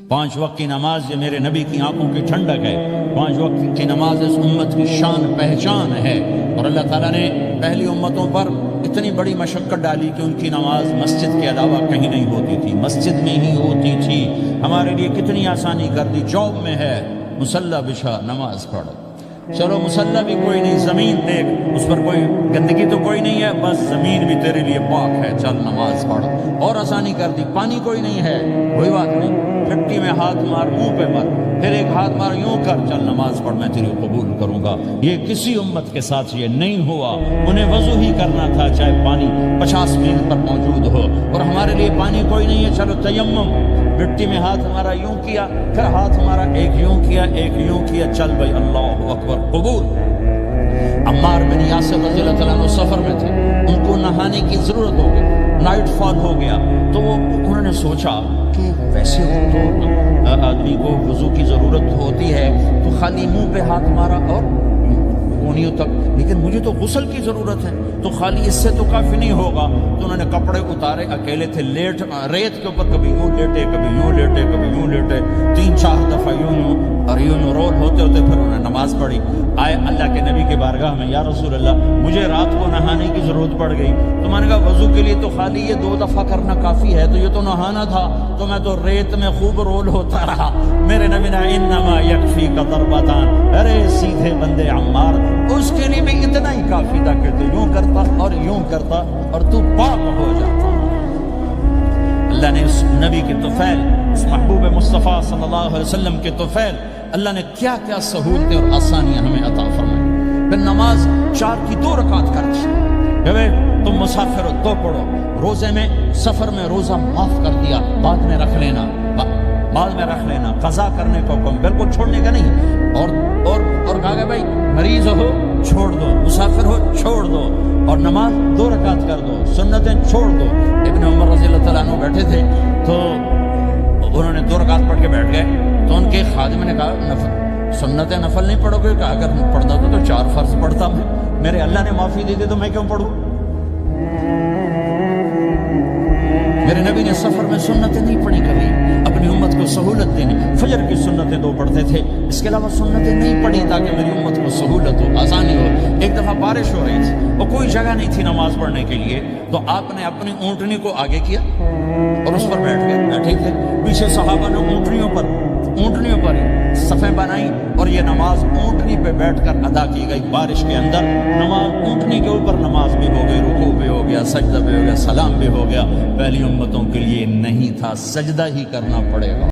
5 وقت کی نماز یہ میرے نبی کی آنکھوں کی ٹھنڈک ہے. 5 وقت کی نماز اس امت کی شان پہچان ہے. اور اللہ تعالیٰ نے پہلی امتوں پر اتنی بڑی مشقت ڈالی کہ ان کی نماز مسجد کے علاوہ کہیں نہیں ہوتی تھی، مسجد میں ہی ہوتی تھی. ہمارے لیے کتنی آسانی کر دی. جاب میں ہے مصلی بچھا نماز پڑھ. چلو مصلی بھی کوئی نہیں، زمین دیکھ، اس پر کوئی گندگی تو کوئی نہیں ہے، بس زمین بھی تیرے لیے پاک ہے، چل نماز پڑھ. اور آسانی کر دی. پانی کوئی نہیں ہے، کوئی بات نہیں، مٹی میں ہاتھ مار، منہ پہ مر، پھر ایک ہاتھ مار، یوں کر، چل نماز پڑھ، میں تیری قبول کروں گا. یہ کسی امت کے ساتھ یہ نہیں ہوا. انہیں وضو ہی کرنا تھا چاہے پانی 50 میل پر موجود ہو. اور ہمارے لیے پانی کوئی نہیں ہے، چلو تیمم، مٹی میں ہاتھ ہمارا یوں کیا، پھر ہاتھ ہمارا ایک یوں کیا، ایک یوں کیا، چل بھائی اللہ اکبر قبول. عمار بن یاسر رضی اللہ تعالیٰ عنہ سفر میں تھے، ان کو نہانے کی ضرورت ہو گئی، نائٹ فال ہو گیا. تو انہوں نے سوچا کہ ویسے تو آدمی کو وضو کی ضرورت ہوتی ہے تو خالی منہ پہ ہاتھ مارا اور کونیوں تک، لیکن مجھے تو غسل کی ضرورت ہے، تو خالی اس سے تو کافی نہیں ہوگا. تو انہوں نے کپڑے اتارے، اکیلے تھے، ریت کے اوپر کبھی یوں لیٹے، کبھی یوں لیٹے، کبھی یوں لیٹے، 3-4 دفعہ یوں اور یوں رول ہوتے ہوتے پھر انہوں نے نماز پڑھی. آئے اللہ کے نبی کی بارگاہ میں، یا رسول اللہ مجھے رات کو نہانے کی ضرورت پڑ گئی. تو میں نے کہا وضو کے لیے تو خالی یہ 2 دفعہ کرنا کافی ہے، تو یہ تو نہانا تھا. تو میں تو ریت میں خوب رول ہوتا رہا. میرے نبی نے انما یکفیک ضربتان، ارے سیدھے بندے عمار، اس کے لیے بھی اتنا ہی کافی تھا کہ تو یوں کرتا اور یوں کرتا اور تو پاک ہو جاتا. اللہ نے اس نبی کے طفیل، اس محبوب مصطفیٰ صلی اللہ علیہ وسلم کے طفیل، اللہ نے کیا کیا سہولتیں اور آسانیاں ہمیں عطا فرمائی. پھر نماز 4 کی 2 رکعت کر دی. تم مسافر ہو 2 پڑھو. روزے میں سفر میں روزہ معاف کر دیا، بعد میں رکھ لینا، بعد میں رکھ لینا. قضا کرنے کو حکم، بالکل چھوڑنے کا نہیں. اور کہا کہ بھائی مریض ہو چھوڑ دو، مسافر ہو چھوڑ دو، اور نماز 2 رکعت کر دو، سنتیں چھوڑ دو. ابن عمر رضی اللہ تعالیٰ عنہ بیٹھے تھے تو انہوں نے 2 رکعت پڑھ کے بیٹھ گئے. تو ان کے خادم نے کہا سنتیں نفل نہیں پڑھو گے؟ کہا اگر پڑھتا تو 4 فرض پڑھتا میں، میرے اللہ نے معافی دے دی تو میں کیوں پڑھوں؟ میرے نبی نے سفر میں سنتیں نہیں پڑھی کبھی، اپنی امت کو سہولت دینی. فجر کی سنتیں 2 پڑھتے تھے، اس کے علاوہ سنتیں نہیں پڑھی تاکہ میری امت کو سہولت ہو، آسانی ہو. ایک دفعہ بارش ہو رہی تھی اور کوئی جگہ نہیں تھی نماز پڑھنے کے لیے، تو آپ نے اپنی اونٹنی کو آگے کیا اور اس پر بیٹھ گئے، بیٹھے تھے. پیچھے صحابہ نے اونٹنیوں پر صفیں بنائی اور یہ نماز اونٹنی پہ بیٹھ کر ادا کی گئی. بارش کے اندر نماز اونٹنی کے اوپر نماز بھی ہو گئی، رکوع بھی ہو گیا، سجدہ بھی ہو گیا، سلام بھی ہو گیا. پہلی امتوں کے لیے نہیں تھا، سجدہ ہی کرنا پڑے گا.